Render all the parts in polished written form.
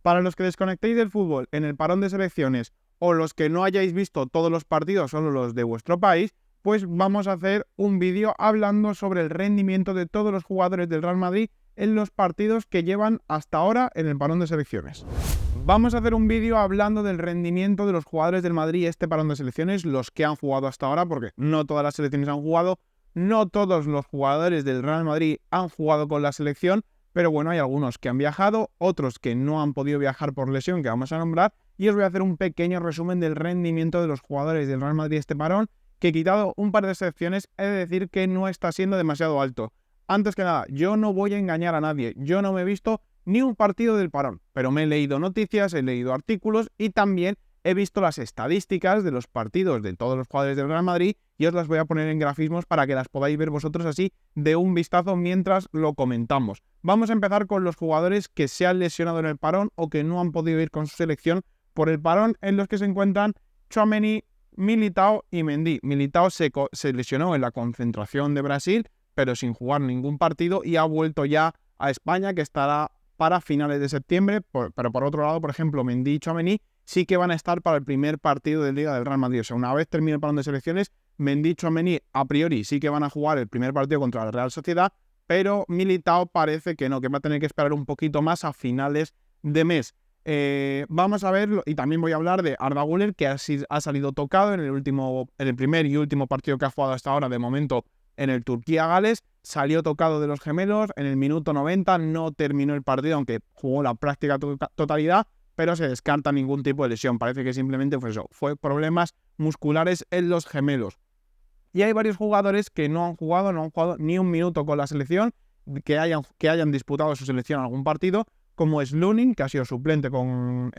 Para los que desconectéis del fútbol en el parón de selecciones o los que no hayáis visto todos los partidos, solo los de vuestro país, pues vamos a hacer un vídeo hablando sobre el rendimiento de todos los jugadores del Real Madrid en los partidos que llevan hasta ahora en el parón de selecciones. Vamos a hacer un vídeo hablando del rendimiento de los jugadores del Madrid este parón de selecciones, los que han jugado hasta ahora, porque no todas las selecciones han jugado, no todos los jugadores del Real Madrid han jugado con la selección, pero bueno, hay algunos que han viajado, otros que no han podido viajar por lesión, que vamos a nombrar, y os voy a hacer un pequeño resumen del rendimiento de los jugadores del Real Madrid este parón, que quitado un par de selecciones, he de decir que no está siendo demasiado alto. Antes que nada, yo no voy a engañar a nadie, yo no me he visto ni un partido del parón, pero me he leído noticias, he leído artículos y también he visto las estadísticas de los partidos de todos los jugadores del Real Madrid y os las voy a poner en grafismos para que las podáis ver vosotros así de un vistazo mientras lo comentamos. Vamos a empezar con los jugadores que se han lesionado en el parón o que no han podido ir con su selección por el parón, en los que se encuentran Tchouaméni, Militao y Mendy. Militao se lesionó en la concentración de Brasil, pero sin jugar ningún partido y ha vuelto ya a España, que estará para finales de septiembre, pero por otro lado, por ejemplo, Mendy y Tchouaméni sí que van a estar para el primer partido de Liga del Real Madrid. O sea, una vez termine el parón de selecciones, Mendy y Tchouaméni a priori sí que van a jugar el primer partido contra la Real Sociedad, pero Militao parece que no, que va a tener que esperar un poquito más a finales de mes. Vamos a verlo, y también voy a hablar de Arda Güler, que ha salido tocado en el primer y último partido que ha jugado hasta ahora, de momento en el Turquía-Gales. Salió tocado de los gemelos en el minuto 90, no terminó el partido, aunque jugó la práctica totalidad, pero se descarta ningún tipo de lesión. Parece que simplemente fue problemas musculares en los gemelos. Y hay varios jugadores que no han jugado ni un minuto con la selección, que hayan disputado su selección en algún partido, como es Lunin, que ha sido suplente con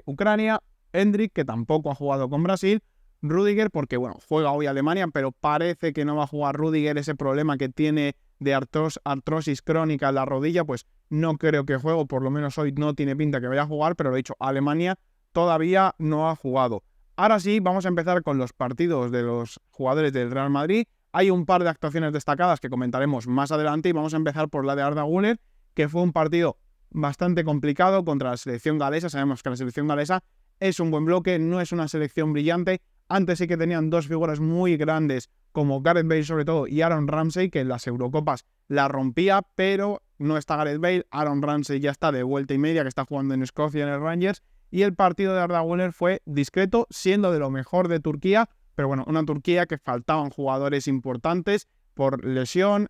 Ucrania, Endrick, que tampoco ha jugado con Brasil, Rüdiger, porque bueno, juega hoy Alemania, pero parece que no va a jugar Rüdiger. Ese problema que tiene de artrosis crónica en la rodilla, pues no creo que juegue, por lo menos hoy no tiene pinta que vaya a jugar, pero lo he dicho, Alemania todavía no ha jugado. Ahora sí, vamos a empezar con los partidos de los jugadores del Real Madrid. Hay un par de actuaciones destacadas que comentaremos más adelante y vamos a empezar por la de Arda Güler, que fue un partido bastante complicado contra la selección galesa. Sabemos que la selección galesa es un buen bloque, no es una selección brillante. Antes sí que tenían dos figuras muy grandes, como Gareth Bale sobre todo y Aaron Ramsey, que en las Eurocopas la rompía, pero no está Gareth Bale. Aaron Ramsey ya está de vuelta y media, que está jugando en Escocia en el Rangers, y el partido de Arda Güler fue discreto, siendo de lo mejor de Turquía, pero bueno, una Turquía que faltaban jugadores importantes por lesión,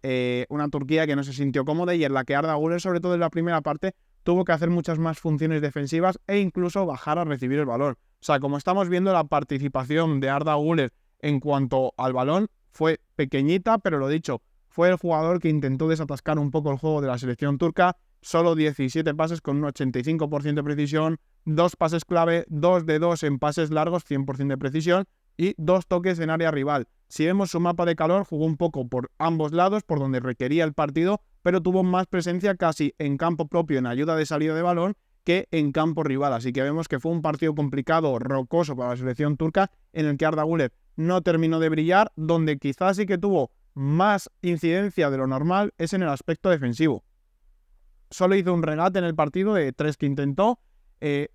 una Turquía que no se sintió cómoda y en la que Arda Güler, sobre todo en la primera parte, tuvo que hacer muchas más funciones defensivas e incluso bajar a recibir el balón. O sea, como estamos viendo, la participación de Arda Güler en cuanto al balón fue pequeñita, pero lo dicho, fue el jugador que intentó desatascar un poco el juego de la selección turca. Solo 17 pases con un 85% de precisión, 2 pases clave, 2 de 2 en pases largos, 100% de precisión, y 2 toques en área rival. Si vemos su mapa de calor, jugó un poco por ambos lados, por donde requería el partido, pero tuvo más presencia casi en campo propio en ayuda de salida de balón que en campo rival. Así que vemos que fue un partido complicado, rocoso para la selección turca, en el que Arda Güler no terminó de brillar. Donde quizás sí que tuvo más incidencia de lo normal es en el aspecto defensivo. Solo hizo un regate en el partido de 3 que intentó,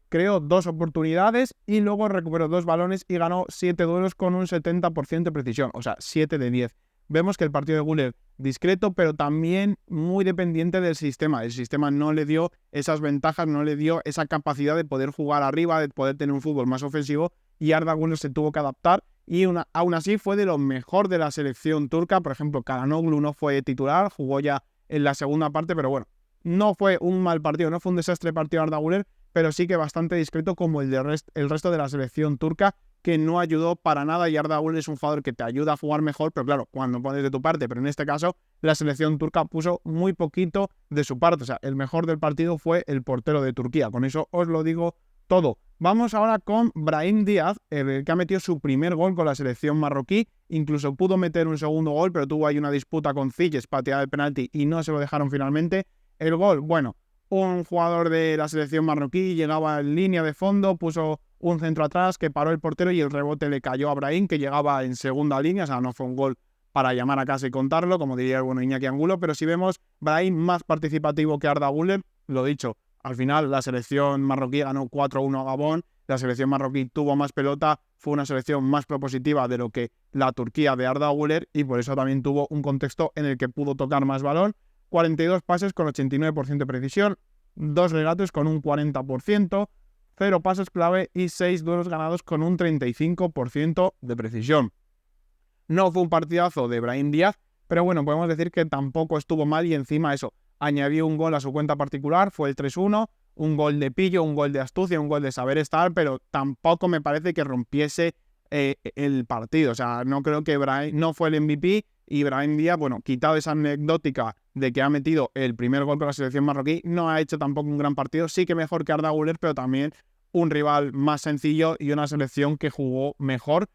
creó 2 oportunidades y luego recuperó 2 balones y ganó 7 duelos con un 70% de precisión, o sea, 7 de 10. Vemos que el partido de Güler discreto, pero también muy dependiente del sistema. El sistema no le dio esas ventajas, no le dio esa capacidad de poder jugar arriba, de poder tener un fútbol más ofensivo, y Arda Güler se tuvo que adaptar y aún así fue de lo mejor de la selección turca. Por ejemplo, Çalhanoğlu no fue titular, jugó ya en la segunda parte, pero bueno, no fue un mal partido, no fue un desastre partido Arda Güler, pero sí que bastante discreto como el resto de la selección turca, que no ayudó para nada. Y Arda Güler es un jugador que te ayuda a jugar mejor, pero claro, cuando pones de tu parte. Pero en este caso, la selección turca puso muy poquito de su parte. O sea, el mejor del partido fue el portero de Turquía. Con eso os lo digo todo. Vamos ahora con Brahim Díaz, el que ha metido su primer gol con la selección marroquí. Incluso pudo meter un segundo gol, pero tuvo ahí una disputa con Ziyech para tirar el penalti y no se lo dejaron finalmente. El gol, bueno, un jugador de la selección marroquí llegaba en línea de fondo, puso un centro atrás que paró el portero y el rebote le cayó a Brahim, que llegaba en segunda línea. O sea, no fue un gol para llamar a casa y contarlo, como diría el bueno Iñaki Angulo, pero si vemos Brahim más participativo que Arda Güler, lo dicho, Al final la selección marroquí ganó 4-1 a Gabón, la selección marroquí tuvo más pelota, fue una selección más propositiva de lo que la Turquía de Arda Güler y por eso también tuvo un contexto en el que pudo tocar más balón. 42 pases con 89% de precisión, 2 regates con un 40%, 0 pases clave y 6 duelos ganados con un 35% de precisión. No fue un partidazo de Brahim Díaz, pero bueno, podemos decir que tampoco estuvo mal y encima eso, añadió un gol a su cuenta particular, fue el 3-1, un gol de pillo, un gol de astucia, un gol de saber estar, pero tampoco me parece que rompiese el partido. O sea, no creo que Brahim no fue el MVP y Brahim Díaz, bueno, quitado esa anecdótica de que ha metido el primer gol con la selección marroquí, no ha hecho tampoco un gran partido, sí que mejor que Arda Güler, pero también un rival más sencillo y una selección que jugó mejor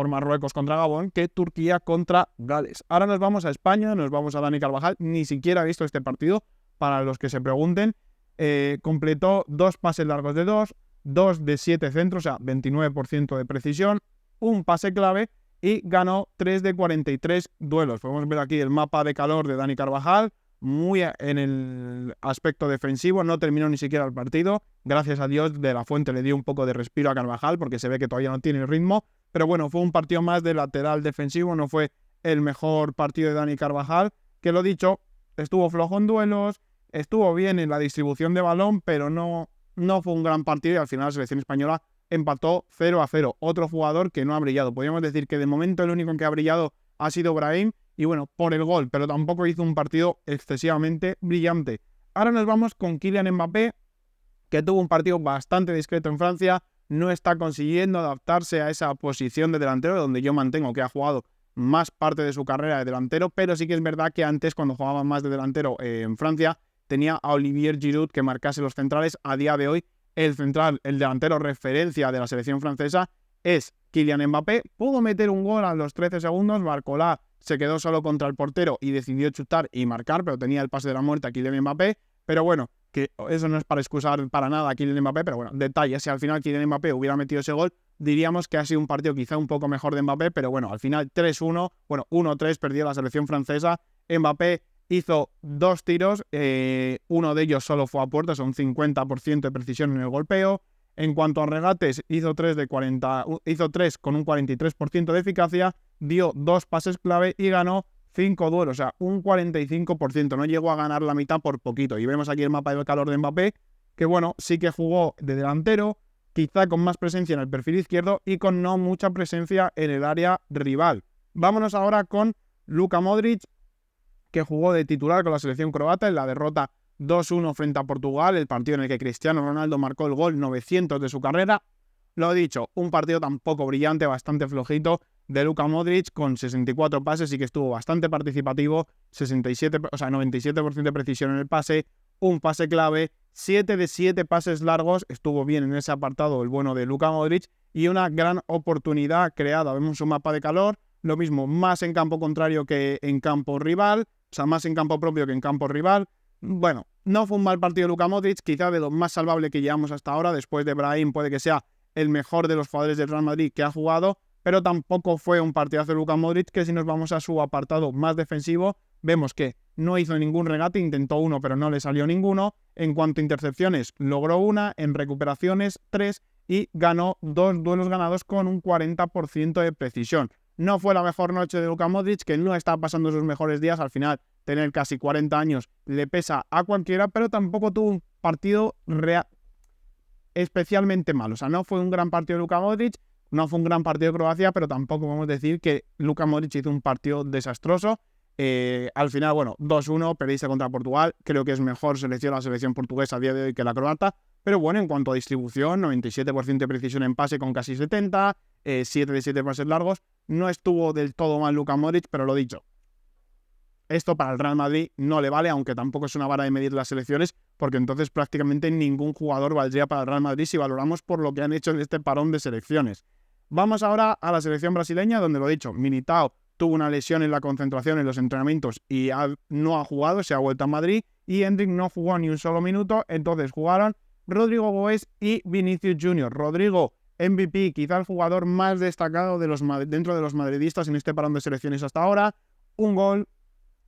Marruecos contra Gabón que Turquía contra Gales. Ahora nos vamos a España, nos vamos a Dani Carvajal, ni siquiera ha visto este partido, para los que se pregunten. Completó 2 pases largos de 2 de 7 centros, o sea, 29% de precisión, un pase clave y ganó 3 de 43 duelos. Podemos ver aquí el mapa de calor de Dani Carvajal, muy en el aspecto defensivo, no terminó ni siquiera el partido. Gracias a Dios de la Fuente le dio un poco de respiro a Carvajal porque se ve que todavía no tiene ritmo, pero bueno, fue un partido más de lateral defensivo, no fue el mejor partido de Dani Carvajal, que lo dicho, estuvo flojo en duelos, estuvo bien en la distribución de balón, pero no fue un gran partido y al final la selección española empató 0-0. Otro jugador que no ha brillado. Podríamos decir que de momento el único que ha brillado ha sido Brahim y bueno, por el gol, pero tampoco hizo un partido excesivamente brillante. Ahora nos vamos con Kylian Mbappé, que tuvo un partido bastante discreto en Francia, no está consiguiendo adaptarse a esa posición de delantero, donde yo mantengo que ha jugado más parte de su carrera de delantero, pero sí que es verdad que antes, cuando jugaba más de delantero en Francia, tenía a Olivier Giroud que marcase los centrales. A día de hoy, el delantero referencia de la selección francesa es Kylian Mbappé. Pudo meter un gol a los 13 segundos, Barcola se quedó solo contra el portero y decidió chutar y marcar, pero tenía el pase de la muerte a Kylian Mbappé. Pero bueno, que eso no es para excusar para nada a Kylian Mbappé, pero bueno, detalle, si al final Kylian Mbappé hubiera metido ese gol, diríamos que ha sido un partido quizá un poco mejor de Mbappé, pero bueno, al final 3-1, bueno, 1-3 perdió la selección francesa. Mbappé hizo 2 tiros, uno de ellos solo fue a puerta, son 50% de precisión en el golpeo. En cuanto a regates, hizo 3 con un 43% de eficacia, dio 2 pases clave y ganó 5 duelos, o sea, un 45%. No llegó a ganar la mitad por poquito. Y vemos aquí el mapa de calor de Mbappé, que bueno, sí que jugó de delantero, quizá con más presencia en el perfil izquierdo y con no mucha presencia en el área rival. Vámonos ahora con Luka Modric, que jugó de titular con la selección croata en la derrota 2-1 frente a Portugal, el partido en el que Cristiano Ronaldo marcó el gol 900 de su carrera. Lo dicho, un partido tampoco brillante, bastante flojito de Luka Modric, con 64 pases y que estuvo bastante participativo, 97% de precisión en el pase, un pase clave, 7 de 7 pases largos, estuvo bien en ese apartado el bueno de Luka Modric y una gran oportunidad creada. Vemos un mapa de calor, lo mismo, más en campo contrario que en campo rival, o sea, más en campo propio que en campo rival. Bueno, no fue un mal partido de Luka Modric, quizá de lo más salvable que llevamos hasta ahora. Después de Brahim puede que sea el mejor de los jugadores del Real Madrid que ha jugado, pero tampoco fue un partidazo de Luka Modric, que si nos vamos a su apartado más defensivo, vemos que no hizo ningún regate, intentó uno pero no le salió ninguno. En cuanto a intercepciones, logró una, en recuperaciones 3 y ganó 2 duelos ganados con un 40% de precisión. No fue la mejor noche de Luka Modric, que no está pasando sus mejores días. Al final, tener casi 40 años le pesa a cualquiera, pero tampoco tuvo un partido especialmente malo. O sea, no fue un gran partido de Luka Modric, no fue un gran partido de Croacia, pero tampoco podemos decir que Luka Modric hizo un partido desastroso. Al final, bueno, 2-1, perdiste contra Portugal. Creo que es mejor selección la selección portuguesa a día de hoy que la croata. Pero bueno, en cuanto a distribución, 97% de precisión en pase con casi 70, 7 de 7 pases largos. No estuvo del todo mal Luka Modric, pero lo dicho, esto para el Real Madrid no le vale, aunque tampoco es una vara de medir las selecciones, porque entonces prácticamente ningún jugador valdría para el Real Madrid si valoramos por lo que han hecho en este parón de selecciones. Vamos ahora a la selección brasileña, donde lo dicho, Militao tuvo una lesión en la concentración en los entrenamientos y no ha jugado, se ha vuelto a Madrid, y Endrick no jugó ni un solo minuto. Entonces jugaron Rodrigo Goes y Vinicius Junior. Rodrigo, MVP, quizá el jugador más destacado dentro de los madridistas en este parón de selecciones hasta ahora. Un gol,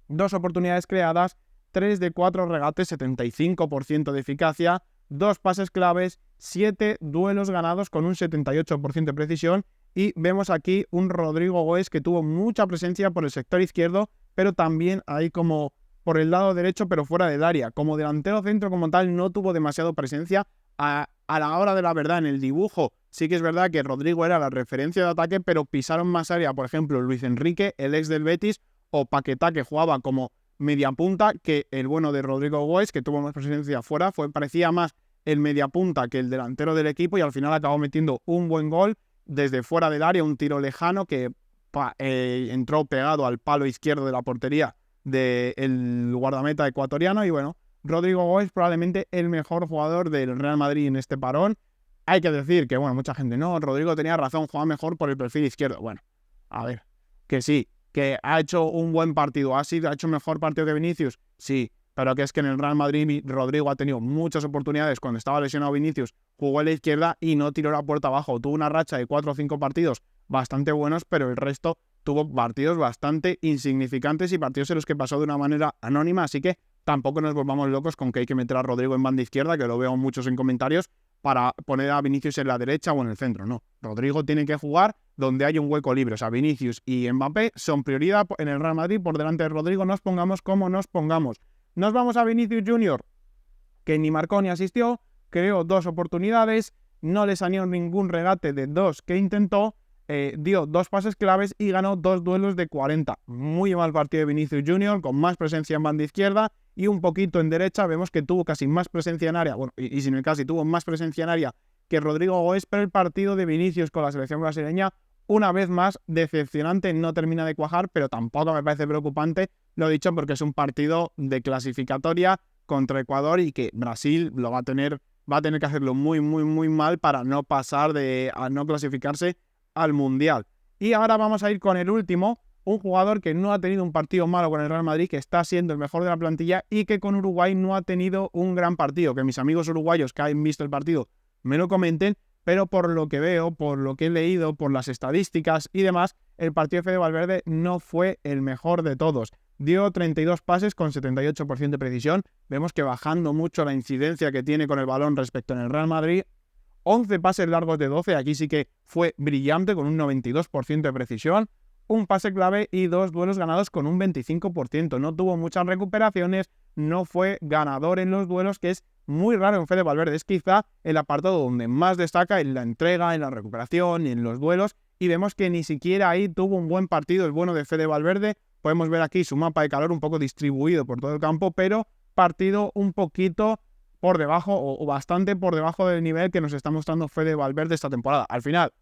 2 oportunidades creadas 3 de 4 regates, 75% de eficacia, 2 pases claves, 7 duelos ganados con un 78% de precisión. Y vemos aquí un Rodrigo Goes que tuvo mucha presencia por el sector izquierdo, pero también ahí como por el lado derecho, pero fuera del área. Como delantero centro como tal no tuvo demasiado presencia. A la hora de la verdad, en el dibujo, sí que es verdad que Rodrigo era la referencia de ataque, pero pisaron más área, por ejemplo, Luis Enrique, el ex del Betis, o Paquetá, que jugaba como mediapunta, que el bueno de Rodrigo Goes, que tuvo más presencia afuera, parecía más el mediapunta que el delantero del equipo, y al final acabó metiendo un buen gol desde fuera del área, un tiro lejano que entró pegado al palo izquierdo de la portería del guardameta ecuatoriano. Y bueno, Rodrigo Goes probablemente el mejor jugador del Real Madrid en este parón. Hay que decir que, bueno, mucha gente, no, Rodrigo tenía razón, jugaba mejor por el perfil izquierdo. Bueno, a ver, que sí, que ha hecho un buen partido, ha hecho mejor partido que Vinicius, sí, pero que es que en el Real Madrid Rodrigo ha tenido muchas oportunidades. Cuando estaba lesionado Vinicius, jugó a la izquierda y no tiró la puerta abajo. Tuvo una racha de 4 o 5 partidos bastante buenos, pero el resto tuvo partidos bastante insignificantes y partidos en los que pasó de una manera anónima. Así que tampoco nos volvamos locos con que hay que meter a Rodrigo en banda izquierda, que lo veo muchos en comentarios, para poner a Vinicius en la derecha o en el centro. No, Rodrigo tiene que jugar donde hay un hueco libre. O sea, Vinicius y Mbappé son prioridad en el Real Madrid por delante de Rodrigo, nos pongamos como nos pongamos. Nos vamos a Vinicius Junior, que ni marcó ni asistió, creó 2 oportunidades, no le salió ningún regate de 2 que intentó, dio 2 pases claves y ganó 2 duelos de 40. Muy mal partido de Vinicius Junior, con más presencia en banda izquierda y un poquito en derecha. Vemos que tuvo casi más presencia en área, bueno, y sin el casi, tuvo más presencia en área que Rodrigo Goes, pero el partido de Vinicius con la selección brasileña, una vez más, decepcionante, no termina de cuajar, pero tampoco me parece preocupante, lo he dicho, porque es un partido de clasificatoria contra Ecuador y que Brasil lo va a tener que hacerlo muy, muy, muy mal para no pasar a no clasificarse al Mundial. Y ahora vamos a ir con el último, un jugador que no ha tenido un partido malo con el Real Madrid, que está siendo el mejor de la plantilla y que con Uruguay no ha tenido un gran partido. Que mis amigos uruguayos que han visto el partido me lo comenten, pero por lo que veo, por lo que he leído, por las estadísticas y demás, el partido de Fede Valverde no fue el mejor de todos. Dio 32 pases con 78% de precisión. Vemos que bajando mucho la incidencia que tiene con el balón respecto en el Real Madrid. 11 pases largos de 12, aquí sí que fue brillante con un 92% de precisión. Un pase clave y 2 duelos ganados con un 25%. No tuvo muchas recuperaciones, no fue ganador en los duelos, que es muy raro en Fede Valverde. Es quizá el apartado donde más destaca en la entrega, en la recuperación y en los duelos. Y vemos que ni siquiera ahí tuvo un buen partido el bueno de Fede Valverde. Podemos ver aquí su mapa de calor un poco distribuido por todo el campo, pero partido un poquito por debajo o bastante por debajo del nivel que nos está mostrando Fede Valverde esta temporada. Al final,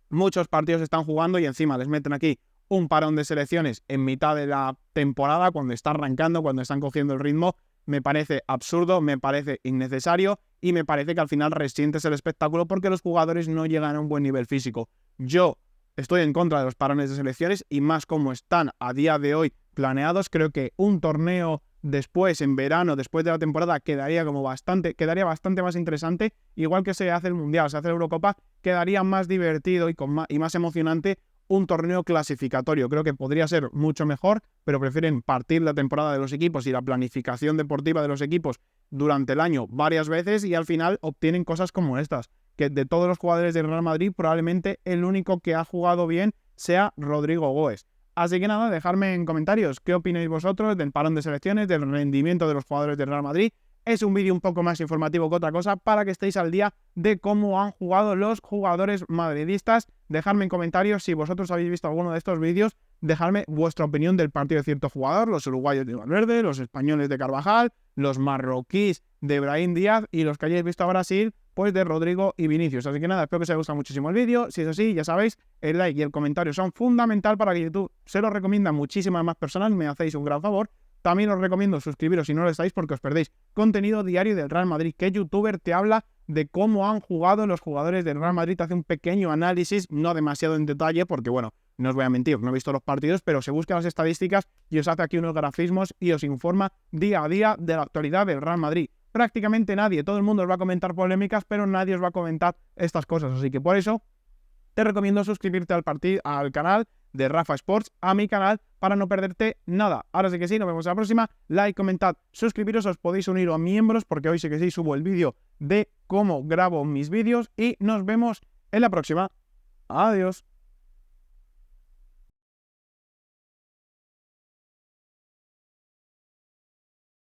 muchos partidos están jugando y encima les meten aquí un parón de selecciones en mitad de la temporada, cuando está arrancando, cuando están cogiendo el ritmo. Me parece absurdo, me parece innecesario y me parece que al final resientes el espectáculo porque los jugadores no llegan a un buen nivel físico. Yo estoy en contra de los parones de selecciones y más como están a día de hoy planeados. Creo que un torneo después, en verano, después de la temporada, quedaría bastante más interesante. Igual que se hace el Mundial, se hace la Eurocopa, quedaría más divertido y más emocionante un torneo clasificatorio. Creo que podría ser mucho mejor, pero prefieren partir la temporada de los equipos y la planificación deportiva de los equipos durante el año varias veces y al final obtienen cosas como estas, que de todos los jugadores del Real Madrid probablemente el único que ha jugado bien sea Rodrigo Goes. Así que nada, dejadme en comentarios qué opináis vosotros del parón de selecciones, del rendimiento de los jugadores del Real Madrid. Es un vídeo un poco más informativo que otra cosa para que estéis al día de cómo han jugado los jugadores madridistas. Dejadme en comentarios si vosotros habéis visto alguno de estos vídeos. Dejadme vuestra opinión del partido de cierto jugador, los uruguayos de Valverde, los españoles de Carvajal, los marroquíes de Brahim Díaz y los que hayáis visto a Brasil, pues de Rodrigo y Vinicius. Así que nada, espero que os haya gustado muchísimo el vídeo. Si es así, ya sabéis, el like y el comentario son fundamental para que YouTube se lo recomienda a muchísimas más personas. Me hacéis un gran favor. También os recomiendo suscribiros si no lo estáis porque os perdéis contenido diario del Real Madrid. ¿Qué youtuber te habla de cómo han jugado los jugadores del Real Madrid? Te hace un pequeño análisis, no demasiado en detalle porque, bueno, no os voy a mentir, no he visto los partidos, pero se busca las estadísticas y os hace aquí unos grafismos y os informa día a día de la actualidad del Real Madrid. Prácticamente nadie, todo el mundo os va a comentar polémicas, pero nadie os va a comentar estas cosas. Así que por eso te recomiendo suscribirte al canal, de Rafa Sports a mi canal para no perderte nada. Ahora sí que sí, nos vemos en la próxima. Like, comentad, suscribiros, os podéis unir a miembros porque hoy sí que sí subo el vídeo de cómo grabo mis vídeos y nos vemos en la próxima. Adiós.